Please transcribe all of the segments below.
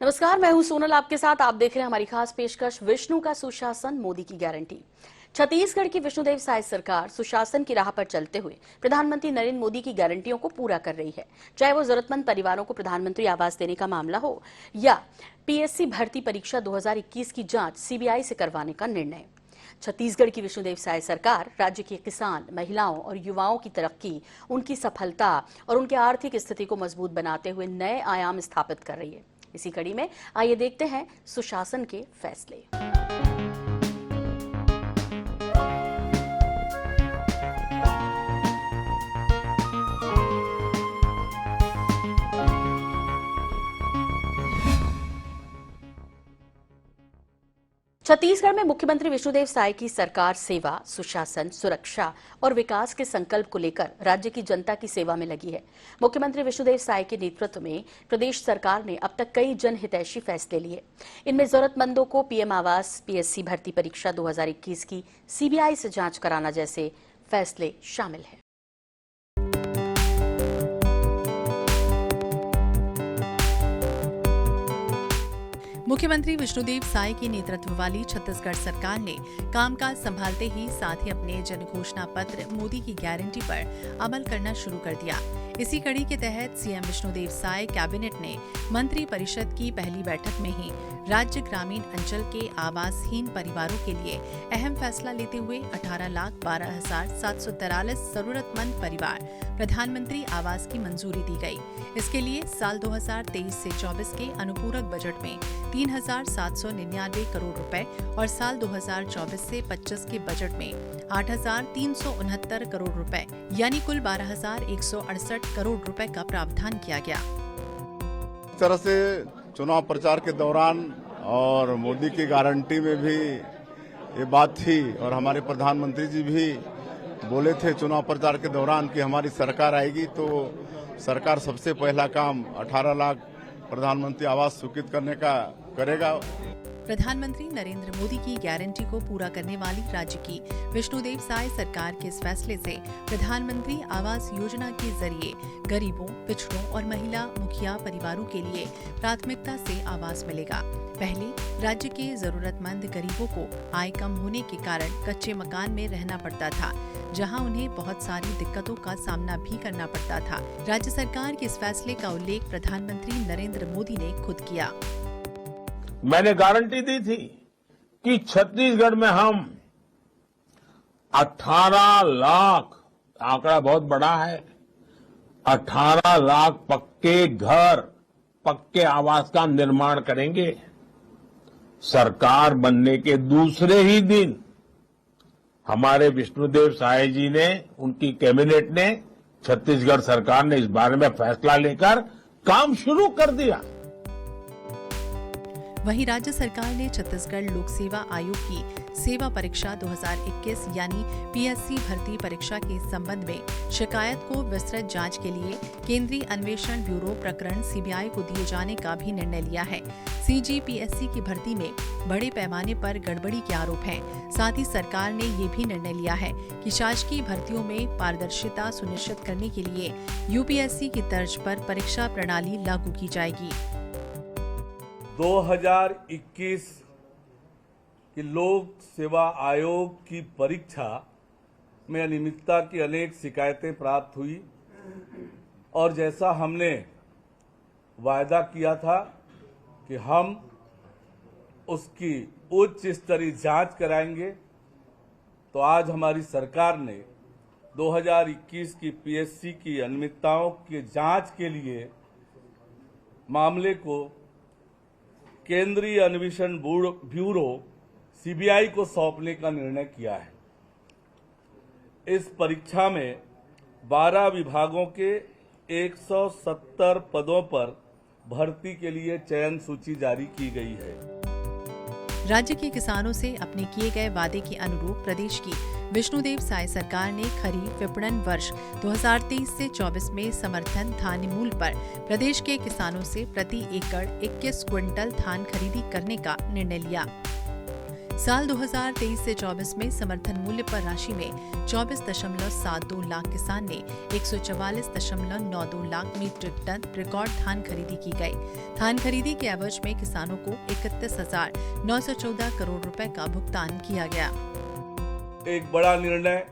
नमस्कार, मैं हूं सोनल आपके साथ। आप देख रहे हैं हमारी खास पेशकश विष्णु का सुशासन, मोदी की गारंटी। छत्तीसगढ़ की विष्णुदेव साय सरकार सुशासन की राह पर चलते हुए प्रधानमंत्री नरेंद्र मोदी की गारंटियों को पूरा कर रही है। चाहे वो जरूरतमंद परिवारों को प्रधानमंत्री आवास देने का मामला हो या पीएससी भर्ती परीक्षा 2021 की जांच सीबीआई से करवाने का निर्णय। छत्तीसगढ़ की विष्णुदेव साय सरकार राज्य के किसान, महिलाओं और युवाओं की तरक्की, उनकी सफलता और उनकी आर्थिक स्थिति को मजबूत बनाते हुए नए आयाम स्थापित कर रही है। इसी कड़ी में आइए देखते हैं सुशासन के फैसले। छत्तीसगढ़ में मुख्यमंत्री विष्णुदेव साय की सरकार सेवा, सुशासन, सुरक्षा और विकास के संकल्प को लेकर राज्य की जनता की सेवा में लगी है। मुख्यमंत्री विष्णुदेव साय के नेतृत्व में प्रदेश सरकार ने अब तक कई जनहितैषी फैसले लिए। इनमें जरूरतमंदों को पीएम आवास, पीएससी भर्ती परीक्षा 2021 की सीबीआई से जांच कराना जैसे फैसले शामिल हैं। मुख्यमंत्री विष्णुदेव साय के नेतृत्व वाली छत्तीसगढ़ सरकार ने कामकाज संभालते ही साथ ही अपने जनघोषणा पत्र मोदी की गारंटी पर अमल करना शुरू कर दिया। इसी कड़ी के तहत सीएम विष्णुदेव साय कैबिनेट ने मंत्री परिषद की पहली बैठक में ही राज्य ग्रामीण अंचल के आवासहीन परिवारों के लिए अहम फैसला लेते हुए 18,12,743 जरूरतमंद परिवार प्रधानमंत्री आवास की मंजूरी दी गई। इसके लिए साल 2023 से 24 के अनुपूरक बजट में 3,799 करोड़ रुपए और साल 2024 से 25 के बजट में 8,369 करोड़ रुपए यानी कुल 12,168 करोड़ रुपए का प्रावधान किया गया। इस तरह से चुनाव प्रचार के दौरान और मोदी की गारंटी में भी ये बात थी और हमारे प्रधानमंत्री जी भी बोले थे चुनाव प्रचार के दौरान कि हमारी सरकार आएगी तो सरकार सबसे पहला काम 18 लाख प्रधानमंत्री आवास स्वीकृत करने का करेगा। प्रधानमंत्री नरेंद्र मोदी की गारंटी को पूरा करने वाली राज्य की विष्णुदेव साय सरकार के इस फैसले से प्रधानमंत्री आवास योजना के जरिए गरीबों, पिछड़ों और महिला मुखिया परिवारों के लिए प्राथमिकता से आवास मिलेगा। पहले राज्य के जरूरतमंद गरीबों को आय कम होने के कारण कच्चे मकान में रहना पड़ता था, जहां उन्हें बहुत सारी दिक्कतों का सामना भी करना पड़ता था। राज्य सरकार के इस फैसले का उल्लेख प्रधानमंत्री नरेंद्र मोदी ने खुद किया। मैंने गारंटी दी थी कि छत्तीसगढ़ में हम 18 लाख, आंकड़ा बहुत बड़ा है, 18 लाख पक्के घर, पक्के आवास का निर्माण करेंगे। सरकार बनने के दूसरे ही दिन हमारे विष्णुदेव साय जी ने, उनकी कैबिनेट ने, छत्तीसगढ़ सरकार ने इस बारे में फैसला लेकर काम शुरू कर दिया। वहीं राज्य सरकार ने छत्तीसगढ़ लोक सेवा आयोग की सेवा परीक्षा 2021 यानी पीएससी भर्ती परीक्षा के संबंध में शिकायत को विस्तृत जांच के लिए केंद्रीय अन्वेषण ब्यूरो प्रकरण सीबीआई को दिए जाने का भी निर्णय लिया है। सीजीपीएससी की भर्ती में बड़े पैमाने पर गड़बड़ी के आरोप हैं। साथ ही सरकार ने ये भी निर्णय लिया है कि शासकीय भर्तियों में पारदर्शिता सुनिश्चित करने के लिए यूपीएससी की तर्ज पर परीक्षा प्रणाली लागू की जाएगी। 2021 की लोक सेवा आयोग की परीक्षा में अनियमितता की अनेक शिकायतें प्राप्त हुई और जैसा हमने वायदा किया था कि हम उसकी उच्च स्तरीय जांच कराएंगे, तो आज हमारी सरकार ने 2021 की पीएससी की अनियमितताओं की जांच के लिए मामले को केंद्रीय अन्वेषण ब्यूरो सीबीआई को सौंपने का निर्णय किया है। इस परीक्षा में 12 विभागों के 170 पदों पर भर्ती के लिए चयन सूची जारी की गई है। राज्य के किसानों से अपने किए गए वादे के अनुरूप प्रदेश की विष्णुदेव साय सरकार ने खरीफ विपणन वर्ष 2023 से 24 में समर्थन धान्य मूल्य पर प्रदेश के किसानों से प्रति एकड़ 21 क्विंटल धान खरीदी करने का निर्णय लिया। साल 2023 से 24 में समर्थन मूल्य पर राशि में 24.72 लाख किसान ने 144.92 लाख मीट्रिक टन रिकॉर्ड धान खरीदी की गई। धान खरीदी के एवज में किसानों को 31,914 करोड़ रुपए का भुगतान किया गया। एक बड़ा निर्णय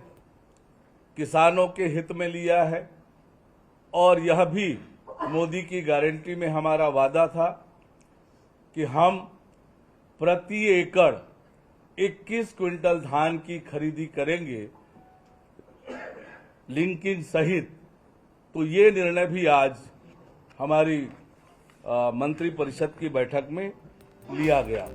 किसानों के हित में लिया है और यह भी मोदी की गारंटी में हमारा वादा था कि हम प्रति एकड़ 21 क्विंटल धान की खरीदी करेंगे लिंकिंग सहित। तो ये निर्णय भी आज हमारी मंत्रिपरिषद की बैठक में लिया गया।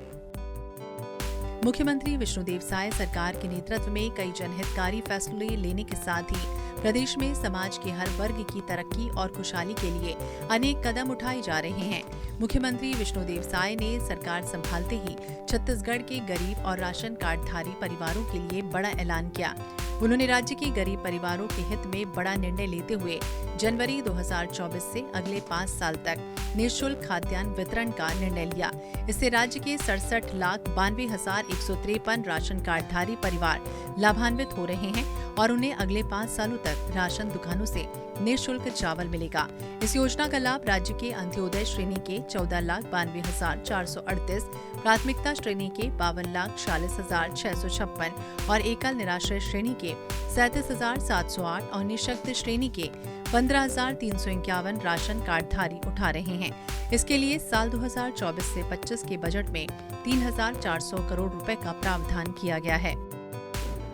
मुख्यमंत्री विष्णुदेव साय सरकार के नेतृत्व में कई जनहितकारी फैसले लेने के साथ ही प्रदेश में समाज के हर वर्ग की तरक्की और खुशहाली के लिए अनेक कदम उठाए जा रहे हैं। मुख्यमंत्री विष्णुदेव साय ने सरकार संभालते ही छत्तीसगढ़ के गरीब और राशन कार्डधारी परिवारों के लिए बड़ा ऐलान किया। उन्होंने राज्य के गरीब परिवारों के हित में बड़ा निर्णय लेते हुए जनवरी 2024 से अगले 5 साल तक निःशुल्क खाद्यान्न वितरण का निर्णय लिया। इससे राज्य के 67,92,153 राशन कार्डधारी परिवार लाभान्वित हो रहे हैं और उन्हें अगले 5 सालों तक राशन दुकानों से निःशुल्क चावल मिलेगा। इस योजना का लाभ राज्य के अंत्योदय श्रेणी के 14,92,438, प्राथमिकता श्रेणी के 52,46,656 और एकल निराश्रय श्रेणी के 37,708 और निःशक्त श्रेणी के 15,351 राशन कार्डधारी उठा रहे हैं। इसके लिए साल 2024 से 25 के बजट में 3,400 करोड़ रुपए का प्रावधान किया गया है।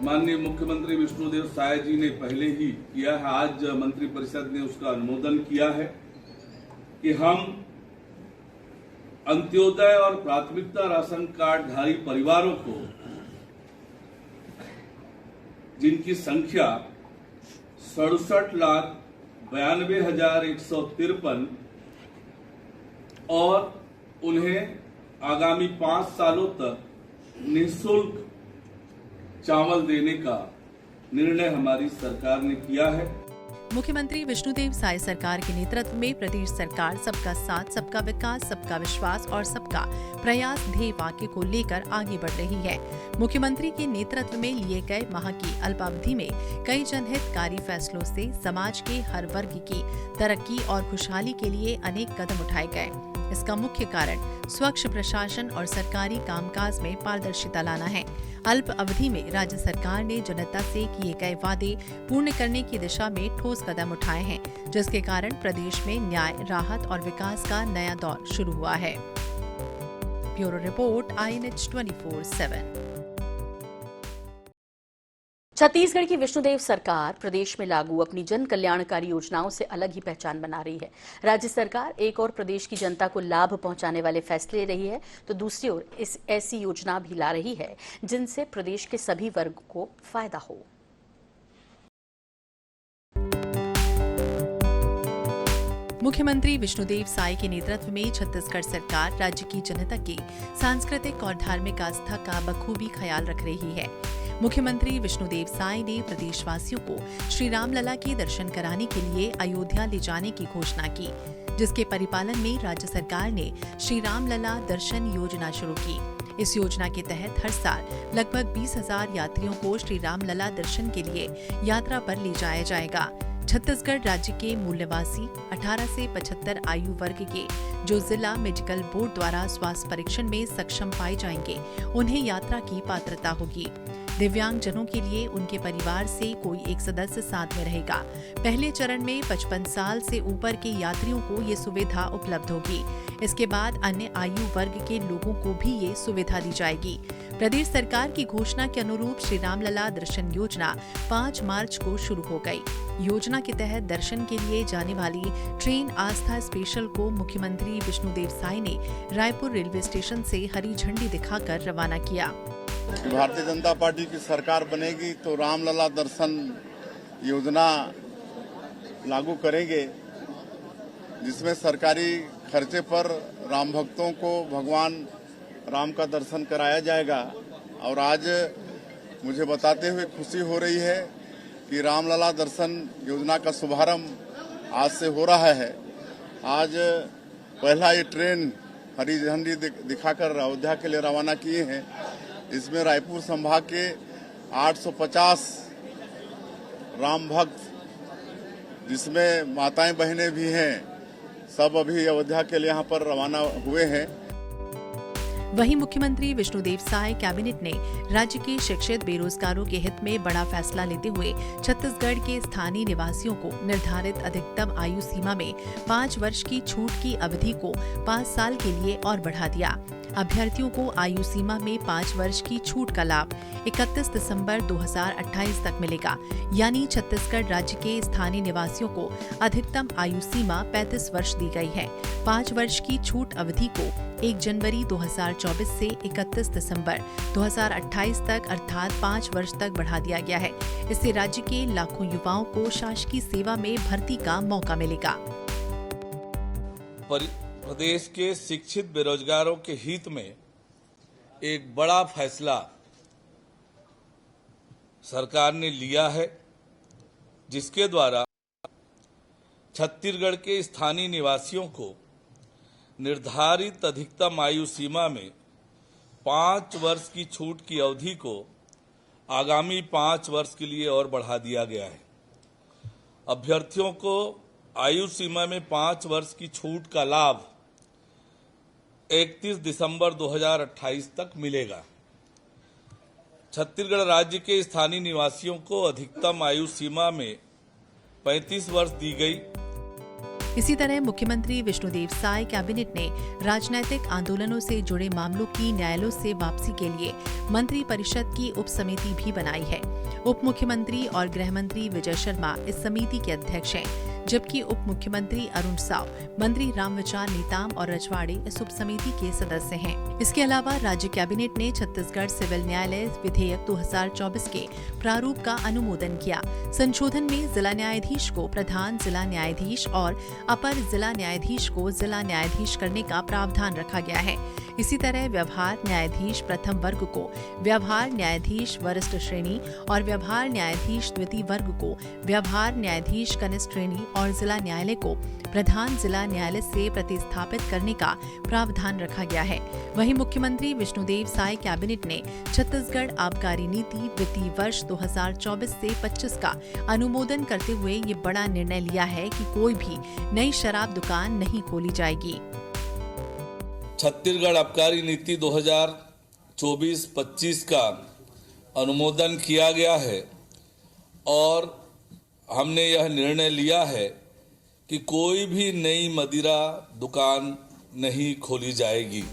माननीय मुख्यमंत्री विष्णुदेव साय जी ने पहले ही किया है, आज मंत्रिपरिषद ने उसका अनुमोदन किया है कि हम अंत्योदय और प्राथमिकता राशन कार्डधारी परिवारों को, जिनकी संख्या 67,92,153 और उन्हें आगामी 5 सालों तक निःशुल्क चावल देने का निर्णय हमारी सरकार ने किया है। मुख्यमंत्री विष्णुदेव साय सरकार के नेतृत्व में प्रदेश सरकार सबका साथ, सबका विकास, सबका विश्वास और सबका प्रयास ध्येय वाक्य को लेकर आगे बढ़ रही है। मुख्यमंत्री के नेतृत्व में लिए गए माह की अल्पावधि में कई जनहितकारी फैसलों से समाज के हर वर्ग की तरक्की और खुशहाली के लिए अनेक कदम उठाए गए। इसका मुख्य कारण स्वच्छ प्रशासन और सरकारी कामकाज में पारदर्शिता लाना है। अल्प अवधि में राज्य सरकार ने जनता से किए गए वादे पूर्ण करने की दिशा में ठोस कदम उठाए हैं, जिसके कारण प्रदेश में न्याय, राहत और विकास का नया दौर शुरू हुआ है। Bureau report, INH 24/7। छत्तीसगढ़ की विष्णुदेव सरकार प्रदेश में लागू अपनी जन कल्याणकारी योजनाओं से अलग ही पहचान बना रही है। राज्य सरकार एक और प्रदेश की जनता को लाभ पहुंचाने वाले फैसले ले रही है, तो दूसरी ओर ऐसी योजना भी ला रही है जिनसे प्रदेश के सभी वर्ग को फायदा हो। मुख्यमंत्री विष्णुदेव साय के नेतृत्व में छत्तीसगढ़ सरकार राज्य की जनता की सांस्कृतिक और धार्मिक आस्था का बखूबी ख्याल रख रही है। मुख्यमंत्री विष्णुदेव साय ने प्रदेशवासियों को श्री रामलला के दर्शन कराने के लिए अयोध्या ले जाने की घोषणा की, जिसके परिपालन में राज्य सरकार ने श्री रामलला दर्शन योजना शुरू की। इस योजना के तहत हर साल लगभग 20,000 यात्रियों को श्री रामलला दर्शन के लिए यात्रा पर ले जाया जाएगा। छत्तीसगढ़ राज्य के मूल्यवासी 18 से 75 आयु वर्ग के जो जिला मेडिकल बोर्ड द्वारा स्वास्थ्य परीक्षण में सक्षम पाए जाएंगे, उन्हें यात्रा की पात्रता होगी। दिव्यांग जनों के लिए उनके परिवार से कोई एक सदस्य साथ में रहेगा। पहले चरण में 55 साल से ऊपर के यात्रियों को ये सुविधा उपलब्ध होगी। इसके बाद अन्य आयु वर्ग के लोगों को भी ये सुविधा दी जाएगी। प्रदेश सरकार की घोषणा के अनुरूप श्री रामलला दर्शन योजना 5 मार्च को शुरू हो गई। योजना के तहत दर्शन के लिए जाने वाली ट्रेन आस्था स्पेशल को मुख्यमंत्री विष्णुदेव साय ने रायपुर रेलवे स्टेशन से हरी झंडी दिखाकर रवाना किया। भारतीय जनता पार्टी की सरकार बनेगी तो रामलला दर्शन योजना लागू करेंगे, जिसमें सरकारी खर्चे पर राम भक्तों को भगवान राम का दर्शन कराया जाएगा। और आज मुझे बताते हुए खुशी हो रही है कि रामलला दर्शन योजना का शुभारंभ आज से हो रहा है। आज पहला ये ट्रेन हरी झंडी दिखाकर अयोध्या के लिए रवाना किए हैं इसमें रायपुर संभाग के 850 राम भक्त, जिसमें माताएं बहनें भी हैं, सब अभी अयोध्या के लिए यहाँ पर रवाना हुए हैं। वहीं मुख्यमंत्री विष्णुदेव साय कैबिनेट ने राज्य के शिक्षित बेरोजगारों के हित में बड़ा फैसला लेते हुए छत्तीसगढ़ के स्थानीय निवासियों को निर्धारित अधिकतम आयु सीमा में 5 वर्ष की छूट की अवधि को 5 साल के लिए और बढ़ा दिया। अभ्यर्थियों को आयु सीमा में 5 वर्ष की छूट का लाभ 31 दिसंबर 2028 तक मिलेगा, यानी छत्तीसगढ़ राज्य के स्थानीय निवासियों को अधिकतम आयु सीमा 35 वर्ष दी गई है। 5 वर्ष की छूट अवधि को 1 जनवरी 2024 से 31 दिसंबर 2028 तक अर्थात 5 वर्ष तक बढ़ा दिया गया है। इससे राज्य के लाखों युवाओं को शासकीय सेवा में भर्ती का मौका मिलेगा। प्रदेश के शिक्षित बेरोजगारों के हित में एक बड़ा फैसला सरकार ने लिया है, जिसके द्वारा छत्तीसगढ़ के स्थानीय निवासियों को निर्धारित अधिकतम आयु सीमा में 5 वर्ष की छूट की अवधि को आगामी 5 वर्ष के लिए और बढ़ा दिया गया है। अभ्यर्थियों को आयु सीमा में 5 वर्ष की छूट का लाभ 31 दिसंबर 2028 तक मिलेगा। छत्तीसगढ़ राज्य के स्थानीय निवासियों को अधिकतम आयु सीमा में 35 वर्ष दी गई। इसी तरह मुख्यमंत्री विष्णुदेव साय कैबिनेट ने राजनीतिक आंदोलनों से जुड़े मामलों की न्यायालयों से वापसी के लिए मंत्री परिषद की उप समिति भी बनाई है। उप मुख्यमंत्री और गृह मंत्री विजय शर्मा इस समिति के अध्यक्ष हैं, जबकि उप मुख्यमंत्री अरुण साव, मंत्री रामविचार नेताम और रजवाड़े इस उप समिति के सदस्य हैं। इसके अलावा राज्य कैबिनेट ने छत्तीसगढ़ सिविल न्यायालय विधेयक 2024 के प्रारूप का अनुमोदन किया। संशोधन में जिला न्यायाधीश को प्रधान जिला न्यायाधीश और अपर जिला न्यायाधीश को जिला न्यायाधीश करने का प्रावधान रखा गया है। इसी तरह व्यवहार न्यायाधीश प्रथम वर्ग को व्यवहार न्यायाधीश वरिष्ठ श्रेणी और व्यवहार न्यायाधीश द्वितीय वर्ग को व्यवहार न्यायाधीश कनिष्ठ श्रेणी और जिला न्यायालय को प्रधान जिला न्यायालय से प्रतिस्थापित करने का प्रावधान रखा गया है। वहीं मुख्यमंत्री विष्णुदेव साय कैबिनेट ने छत्तीसगढ़ आबकारी नीति वित्तीय वर्ष 2024 से 25 का अनुमोदन करते हुए ये बड़ा निर्णय लिया है कि कोई भी नई शराब दुकान नहीं खोली जाएगी। छत्तीसगढ़ आबकारी नीति 2024-25 का अनुमोदन किया गया है और हमने यह निर्णय लिया है कि कोई भी नई मदिरा दुकान नहीं खोली जाएगी।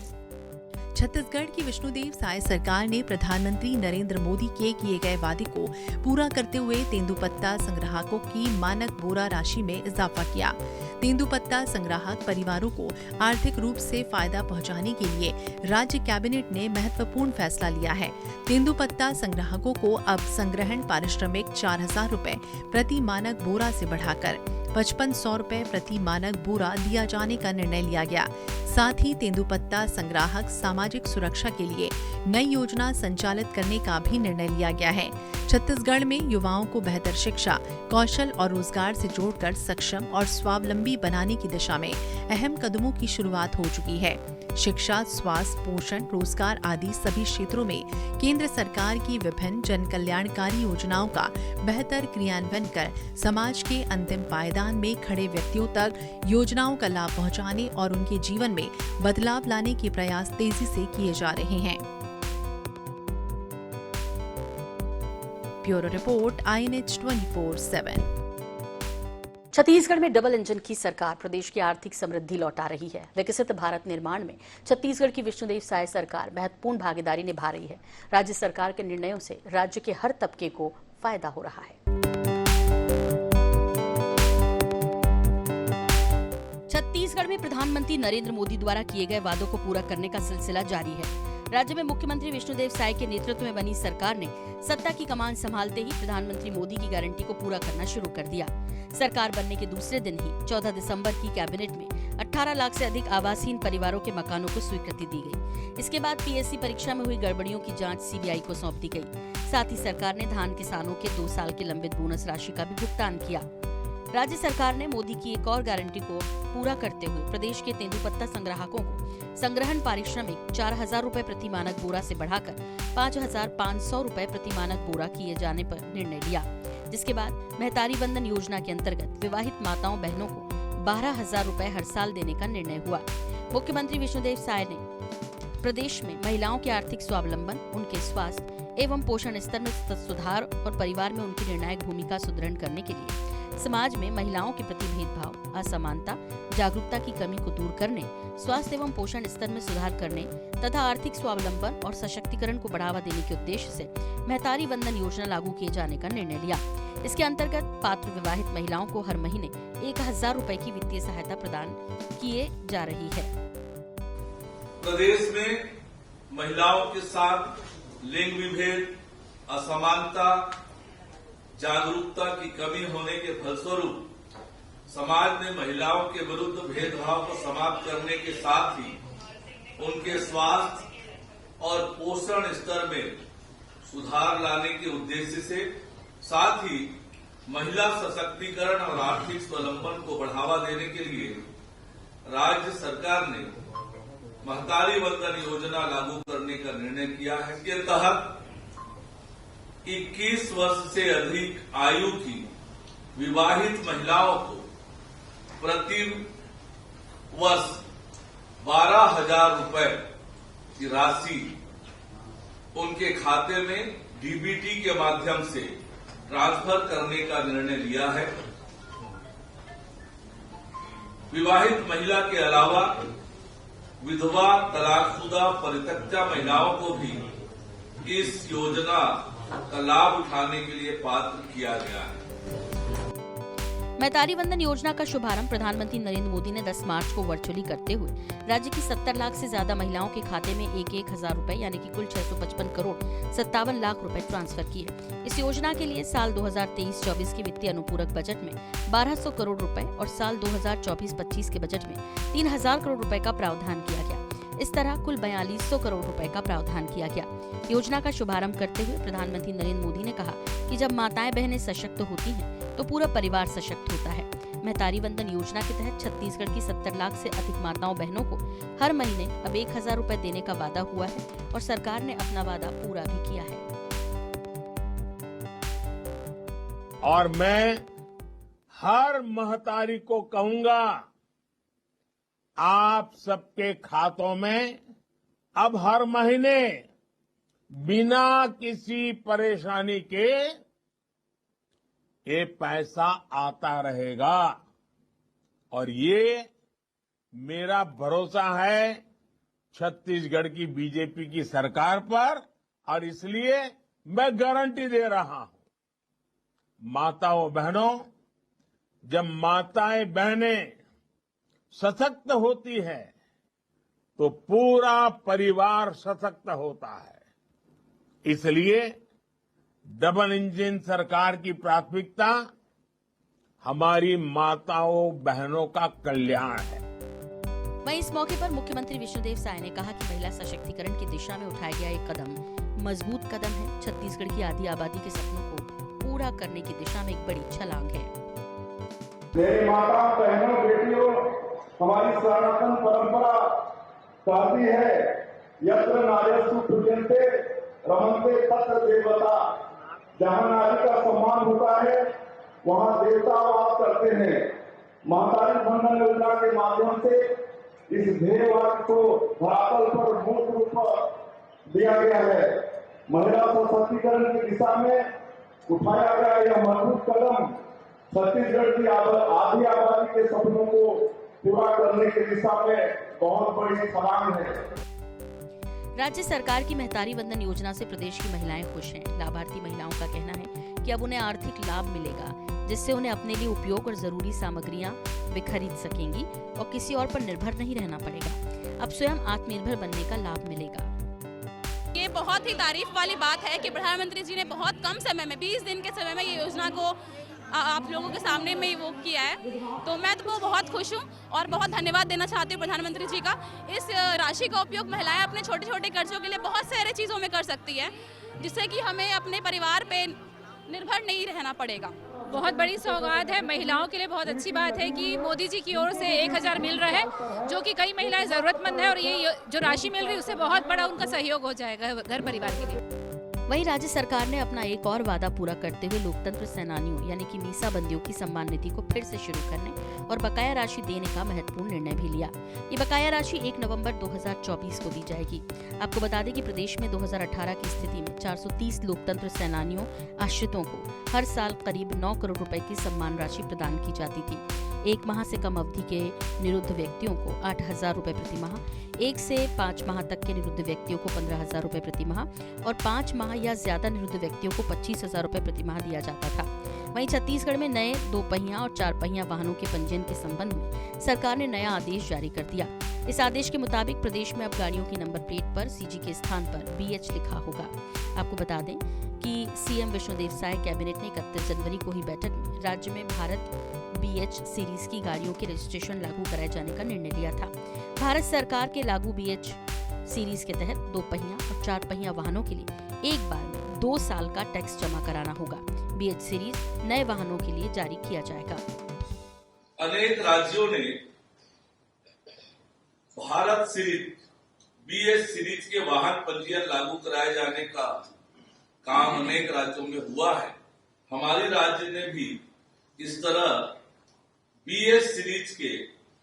छत्तीसगढ़ की विष्णुदेव साय सरकार ने प्रधानमंत्री नरेंद्र मोदी के किए गए वादे को पूरा करते हुए तेंदुपत्ता संग्राहकों की मानक बोरा राशि में इजाफा किया। तेंदुपत्ता संग्राहक परिवारों को आर्थिक रूप से फायदा पहुंचाने के लिए राज्य कैबिनेट ने महत्वपूर्ण फैसला लिया है। तेंदुपत्ता संग्राहकों को अब संग्रहण पारिश्रमिक 4,000 रुपए प्रति मानक बोरा से बढ़ाकर 5,500 रुपए प्रति मानक बोरा दिया जाने का निर्णय लिया गया। साथ ही तेंदुपत्ता संग्राहक सामाजिक सुरक्षा के लिए नई योजना संचालित करने का भी निर्णय लिया गया है। छत्तीसगढ़ में युवाओं को बेहतर शिक्षा, कौशल और रोजगार से जोड़कर सक्षम और स्वावलंबी बनाने की दिशा में अहम कदमों की शुरुआत हो चुकी है। शिक्षा, स्वास्थ्य, पोषण, रोजगार आदि सभी क्षेत्रों में केंद्र सरकार की विभिन्न जन कल्याणकारी योजनाओं का बेहतर क्रियान्वयन कर समाज के अंतिम पायदान में खड़े व्यक्तियों तक योजनाओं का लाभ पहुंचाने और उनके जीवन में बदलाव लाने के प्रयास तेजी से किए जा रहे हैं। Bureau report, INH 24/7। छत्तीसगढ़ में डबल इंजन की सरकार प्रदेश की आर्थिक समृद्धि लौटा रही है। विकसित भारत निर्माण में छत्तीसगढ़ की विष्णुदेव साय सरकार महत्वपूर्ण भागीदारी निभा रही है। राज्य सरकार के निर्णयों से राज्य के हर तबके को फायदा हो रहा है। छत्तीसगढ़ में प्रधानमंत्री नरेंद्र मोदी द्वारा किए गए वादों को पूरा करने का सिलसिला जारी है। राज्य में मुख्यमंत्री विष्णुदेव साय के नेतृत्व में बनी सरकार ने सत्ता की कमान संभालते ही प्रधानमंत्री मोदी की गारंटी को पूरा करना शुरू कर दिया। सरकार बनने के दूसरे दिन ही 14 दिसंबर की कैबिनेट में 18 लाख से अधिक आवासहीन परिवारों के मकानों को स्वीकृति दी गई। इसके बाद पीएससी परीक्षा में हुई गड़बड़ियों की जांच सीबीआई को सौंप दी गई। साथ ही सरकार ने धान किसानों के 2 साल के लंबित बोनस राशि का भी भुगतान किया। राज्य सरकार ने मोदी की एक और गारंटी को पूरा करते हुए प्रदेश के तेंदुपत्ता संग्राहकों को संग्रहण पारिश्रमिक 4,000 रुपए प्रति मानक बोरा से बढ़ाकर 5,500 रुपए प्रति मानक बोरा किए जाने पर निर्णय लिया, जिसके बाद महतारी वंदन योजना के अंतर्गत विवाहित माताओं बहनों को 12,000 रुपए हर साल देने का निर्णय हुआ। मुख्यमंत्री विष्णुदेव साय ने प्रदेश में महिलाओं के आर्थिक स्वावलंबन, उनके स्वास्थ्य एवं पोषण स्तर में सुधार और परिवार में उनकी निर्णायक भूमिका सुदृढ़ करने के लिए समाज में महिलाओं के प्रति भेदभाव, असमानता, जागरूकता की कमी को दूर करने, स्वास्थ्य एवं पोषण स्तर में सुधार करने तथा आर्थिक स्वावलंबन और सशक्तिकरण को बढ़ावा देने के उद्देश्य से महतारी वंदन योजना लागू किए जाने का निर्णय लिया। इसके अंतर्गत पात्र विवाहित महिलाओं को हर महीने 1,000 रुपए की वित्तीय सहायता प्रदान किए जा रही है। प्रदेश में महिलाओं के साथ लिंग विभेद, असमानता, जागरूकता की कमी होने के फलस्वरूप समाज में महिलाओं के विरुद्ध भेदभाव को समाप्त करने के साथ ही उनके स्वास्थ्य और पोषण स्तर में सुधार लाने के उद्देश्य से, साथ ही महिला सशक्तिकरण और आर्थिक स्वावलंबन को बढ़ावा देने के लिए राज्य सरकार ने महतारी वंदन योजना लागू करने का निर्णय किया है। इसके तहत 21 वर्ष से अधिक आयु की विवाहित महिलाओं को प्रति वर्ष 12,000 रुपए की राशि उनके खाते में डीबीटी के माध्यम से ट्रांसफर करने का निर्णय लिया है। विवाहित महिला के अलावा विधवा, तलाकशुदा, परित्यक्ता महिलाओं को भी इस योजना का लाभ उठाने के लिए पात्र किया गया है। महतारी वंदन योजना का शुभारंभ प्रधानमंत्री नरेंद्र मोदी ने 10 मार्च को वर्चुअली करते हुए राज्य की 70 लाख से ज्यादा महिलाओं के खाते में 1,000 रुपए यानी कि कुल 655 करोड़ 57 लाख रुपए ट्रांसफर किए। इस योजना के लिए साल 2023-24 के वित्तीय अनुपूरक बजट में 1,200 करोड़ रुपए और साल 2024-25 के बजट में 3,000 करोड़ रुपए का प्रावधान किया गया। इस तरह कुल 4,200 करोड़ रुपए का प्रावधान किया गया। योजना का शुभारंभ करते हुए प्रधानमंत्री नरेंद्र मोदी ने कहा कि जब माताएं बहनें सशक्त होती हैं तो पूरा परिवार सशक्त होता है। महतारी वंदन योजना के तहत छत्तीसगढ़ की 70 लाख से अधिक माताओं बहनों को हर महीने अब 1,000 रुपए देने का वादा हुआ है और सरकार ने अपना वादा पूरा भी किया है। और मैं हर महतारी को कहूंगा, आप सबके खातों में अब हर महीने बिना किसी परेशानी के ये पैसा आता रहेगा और ये मेरा भरोसा है छत्तीसगढ़ की बीजेपी की सरकार पर और इसलिए मैं गारंटी दे रहा हूं, माताओं बहनों, जब माताएं बहनें सशक्त होती है तो पूरा परिवार सशक्त होता है। इसलिए डबल इंजन सरकार की प्राथमिकता हमारी माताओं बहनों का कल्याण है। वहीं इस मौके पर मुख्यमंत्री विष्णुदेव साय ने कहा कि महिला सशक्तिकरण की दिशा में उठाया गया एक कदम मजबूत कदम है। छत्तीसगढ़ की आधी आबादी के सपनों को पूरा करने की दिशा में एक बड़ी छलांग है। मेरी माताओं, बहनों, बेटियों, हमारी सनातन परंपरा कहती है, यत्र नार्यस्तु पूज्यन्ते रमन्ते तत्र देवता। जहाँ नारी का सम्मान होता है वहाँ देवता वास करते हैं। महतारी वंदन योजना के माध्यम से इस ध्येय वाक्य को धरातल पर मूर्त रूप दिया गया है। महिला सशक्तिकरण की दिशा में उठाया गया यह मजबूत कदम छत्तीसगढ़ की आधी आबादी के सपनों को पूरा करने की दिशा में बहुत बड़ी छलांग है। राज्य सरकार की महतारी वंदन योजना से प्रदेश की महिलाएं खुश हैं। लाभार्थी महिलाओं का कहना है कि अब उन्हें आर्थिक लाभ मिलेगा, जिससे उन्हें अपने लिए उपयोग और जरूरी सामग्रियां वे खरीद सकेंगी और किसी और पर निर्भर नहीं रहना पड़ेगा। अब स्वयं आत्मनिर्भर बनने का लाभ मिलेगा। ये बहुत ही तारीफ वाली बात है कि प्रधानमंत्री जी ने बहुत कम समय में 20 दिन के समय में ये योजना को आप लोगों के सामने में वो किया है, तो मैं तो बहुत खुश हूँ और बहुत धन्यवाद देना चाहती हूँ प्रधानमंत्री जी का। इस राशि का उपयोग महिलाएं अपने छोटे छोटे खर्चों के लिए बहुत सारे चीज़ों में कर सकती है, जिससे कि हमें अपने परिवार पे निर्भर नहीं रहना पड़ेगा। बहुत बड़ी सौगात है। महिलाओं के लिए बहुत अच्छी बात है कि मोदी जी की ओर से 1000 मिल रहा है, जो कि कई महिलाएं ज़रूरतमंद है, और ये जो राशि मिल रही है उससे बहुत बड़ा उनका सहयोग हो जाएगा घर परिवार के लिए। वहीं राज्य सरकार ने अपना एक और वादा पूरा करते हुए लोकतंत्र सेनानियों यानी कि मीसाबंदियों की सम्मान निधि को फिर से शुरू करने और बकाया राशि देने का महत्वपूर्ण निर्णय भी लिया। ये बकाया राशि 1 नवंबर 2024 को दी जाएगी। आपको बता दें कि प्रदेश में 2018 की स्थिति में 430 लोकतंत्र सेनानियों आश्रितों को हर साल करीब 9 करोड़ रुपए की सम्मान राशि प्रदान की जाती थी। 1 माह से कम अवधि के निरुद्ध व्यक्तियों को 8,000 रुपए प्रति माह, 1 से 5 माह तक के निरुद्ध व्यक्तियों को 15,000 रुपए प्रति माह और 5 माह या ज्यादा निरुद्ध व्यक्तियों को 25,000 रुपए प्रति माह दिया जाता था। वहीं छत्तीसगढ़ में नए 2 पहिया और 4 पहिया वाहनों के पंजीयन के संबंध में सरकार ने नया आदेश जारी कर दिया। इस आदेश के मुताबिक प्रदेश में अब गाड़ियों की नंबर प्लेट पर सीजी के स्थान पर BH लिखा होगा। आपको बता दें कि सीएम विष्णुदेव साय कैबिनेट ने 31 जनवरी को ही बैठक में राज्य में भारत BH सीरीज की गाड़ियों के रजिस्ट्रेशन लागू कराए जाने का निर्णय लिया था। भारत सरकार के लागू BH सीरीज के तहत 2 पहिया और 4 पहिया वाहनों के लिए एक बार में 2 साल का टैक्स जमा कराना होगा। BH सीरीज नए वाहनों के लिए जारी किया जाएगा। अनेक राज्यों ने भारत सीरीज BH सीरीज के वाहन पंजीयन लागू कराए जाने का काम अनेक राज्यों में हुआ है। हमारे राज्य ने भी इस तरह BH सीरीज के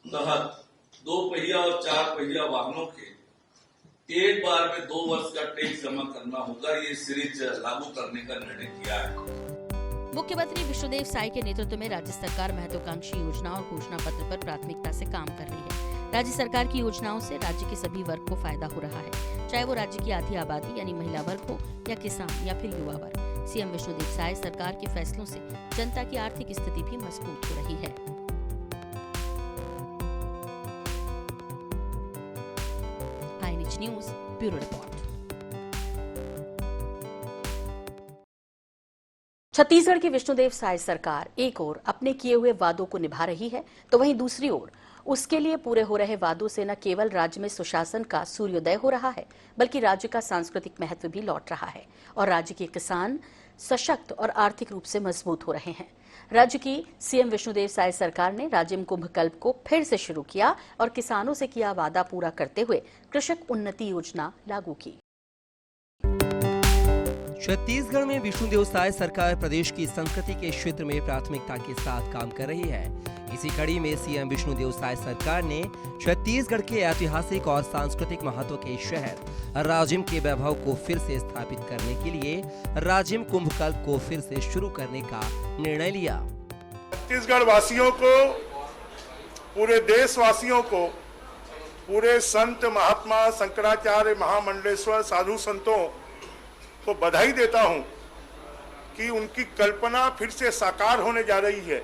तहत 2 पहिया और 4 पहिया वाहनों के एक बार में 2 वर्ष का टैक्स जमा करना होगा। ये सीरीज लागू करने का निर्णय किया है। मुख्यमंत्री विष्णुदेव साय के नेतृत्व में राज्य सरकार महत्वाकांक्षी योजना और घोषणा पत्र पर प्राथमिकता से काम कर रही है। राज्य सरकार की योजनाओं से राज्य के सभी वर्ग को फायदा हो रहा है, चाहे वो राज्य की आधी आबादी यानी महिला वर्ग हो या किसान या फिर युवा वर्ग। सीएम विष्णुदेव साय सरकार के फैसलों से जनता की आर्थिक स्थिति भी मजबूत हो रही है। INH news bureau report. Chhattisgarh की विष्णुदेव साय सरकार एक ओर अपने किए हुए वादों को निभा रही है, तो वहीं दूसरी ओर उसके लिए पूरे हो रहे वादों से न केवल राज्य में सुशासन का सूर्योदय हो रहा है, बल्कि राज्य का सांस्कृतिक महत्व भी लौट रहा है और राज्य के किसान सशक्त और आर्थिक रूप से मजबूत हो रहे हैं। राज्य की सीएम विष्णुदेव साय सरकार ने राजिम कुंभ कल्प को फिर से शुरू किया और किसानों से किया वादा पूरा करते हुए कृषक उन्नति योजना लागू की। छत्तीसगढ़ में विष्णुदेव साय सरकार प्रदेश की संस्कृति के क्षेत्र में प्राथमिकता के साथ काम कर रही है। इसी कड़ी में सीएम विष्णुदेव साय सरकार ने छत्तीसगढ़ के ऐतिहासिक और सांस्कृतिक महत्व के शहर राजिम के वैभव को फिर से स्थापित करने के लिए राजिम कुंभ कल्प को फिर से शुरू करने का निर्णय लिया। छत्तीसगढ़ वासियों को, पूरे देशवासियों को, पूरे संत महात्मा शंकराचार्य महामंडलेश्वर साधु संतों को बधाई देता हूं कि उनकी कल्पना फिर से साकार होने जा रही है।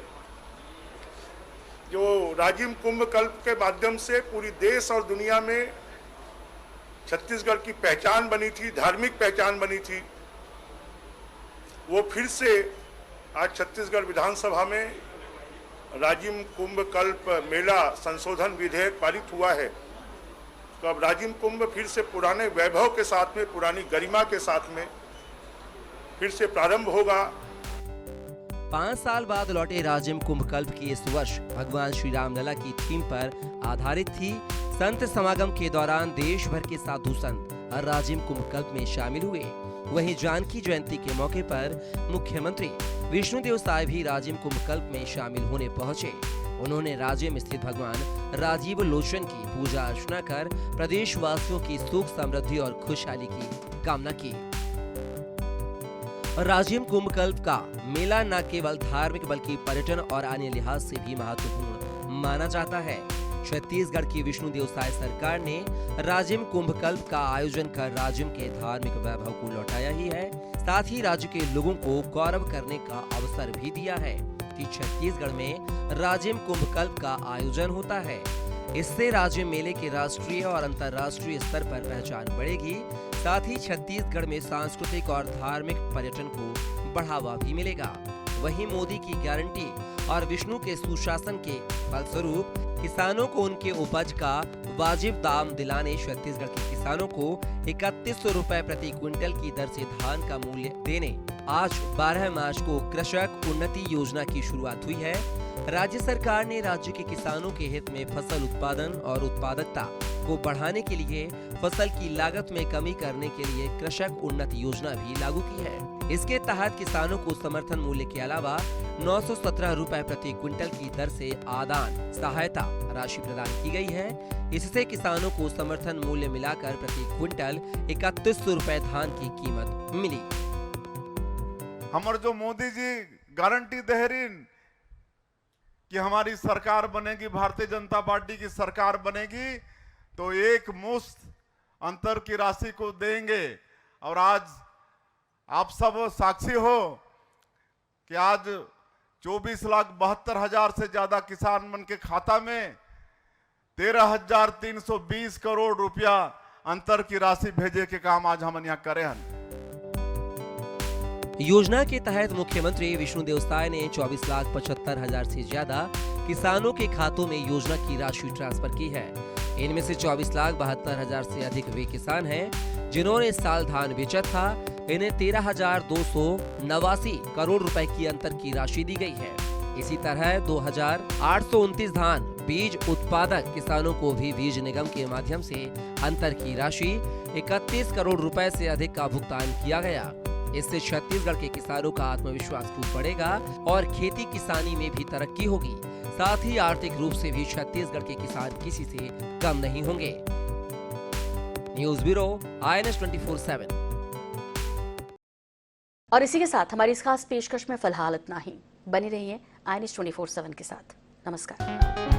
जो राजिम कुंभ कल्प के माध्यम से पूरी देश और दुनिया में छत्तीसगढ़ की पहचान बनी थी, धार्मिक पहचान बनी थी, वो फिर से आज छत्तीसगढ़ विधानसभा में राजिम कुंभ कल्प मेला संशोधन विधेयक पारित हुआ है। तो अब राजिम कुंभ फिर से पुराने वैभव के साथ में, पुरानी गरिमा के साथ में फिर से प्रारंभ होगा। 5 साल बाद लौटे राजिम कुंभ कल्प की इस वर्ष भगवान श्री राम लला की थीम पर आधारित थी। संत समागम के दौरान देश भर के साधु संत राजिम कुंभ कल्प में शामिल हुए। वहीं जानकी जयंती के मौके पर मुख्यमंत्री विष्णुदेव साय भी राजिम कुंभ कल्प में शामिल होने पहुंचे। उन्होंने राजिम स्थित भगवान राजीव लोचन की पूजा अर्चना कर प्रदेश वासियों की सुख समृद्धि और खुशहाली की कामना की। राजिम कुंभ कल्प का मेला न केवल धार्मिक बल्कि पर्यटन और अन्य लिहाज से भी महत्वपूर्ण माना जाता है। छत्तीसगढ़ की विष्णुदेव साय सरकार ने राजिम कुंभ कल्प का आयोजन कर राजिम के धार्मिक वैभव को लौटाया ही है, साथ ही राज्य के लोगों को गौरव करने का अवसर भी दिया है कि छत्तीसगढ़ में राजिम कुंभ कल्प का आयोजन होता है। इससे राजिम मेले के राष्ट्रीय और अंतर्राष्ट्रीय स्तर पर पहचान बढ़ेगी, साथ ही छत्तीसगढ़ में सांस्कृतिक और धार्मिक पर्यटन को बढ़ावा भी मिलेगा। वहीं मोदी की गारंटी और विष्णु के सुशासन के फलस्वरूप किसानों को उनके उपज का वाजिब दाम दिलाने छत्तीसगढ़ के किसानों को 3100 रुपए प्रति क्विंटल की दर से धान का मूल्य देने आज 12 मार्च को कृषक उन्नति योजना की शुरुआत हुई है। राज्य सरकार ने राज्य के किसानों के हित में फसल उत्पादन और उत्पादकता को बढ़ाने के लिए फसल की लागत में कमी करने के लिए कृषक उन्नति योजना भी लागू की है। इसके तहत किसानों को समर्थन मूल्य के अलावा 917 रुपए प्रति क्विंटल की दर से आदान सहायता राशि प्रदान की गई है। इससे किसानों को समर्थन मूल्य मिलाकर प्रति क्विंटल 3100 रुपए धान की कीमत मिली। हमारे जो मोदी जी गारंटी दे रही कि हमारी सरकार बनेगी, भारतीय जनता पार्टी की सरकार बनेगी तो एक मुश्त अंतर की राशि को देंगे। और आज आप सब साक्षी हो कि आज 24,72,000 से ज्यादा किसान मन के खाता में 13,320 करोड़ रुपया अंतर की राशि भेजे के काम आज हम यहाँ करे हैं। योजना के तहत मुख्यमंत्री विष्णुदेव साय ने 24,75,000 से ज्यादा किसानों के खातों में योजना की राशि ट्रांसफर की है। इनमें से 24,72,000 से अधिक वे किसान हैं जिन्होंने इस साल धान बेचा था। इन्हें 13,289 करोड़ रुपए की अंतर की राशि दी गई है। इसी तरह 2,829 धान बीज उत्पादक किसानों को भी बीज निगम के माध्यम से अंतर की राशि 31 करोड़ रुपए से अधिक का भुगतान किया गया। इससे छत्तीसगढ़ के किसानों का आत्मविश्वास खूब बढ़ेगा और खेती किसानी में भी तरक्की होगी। साथ ही आर्थिक रूप से भी छत्तीसगढ़ के किसान किसी से कम नहीं होंगे। News bureau INS 24/7। और इसी के साथ हमारी इस खास पेशकश में फिलहाल इतना ही। बने रहिए INS 24/7 के साथ। नमस्कार।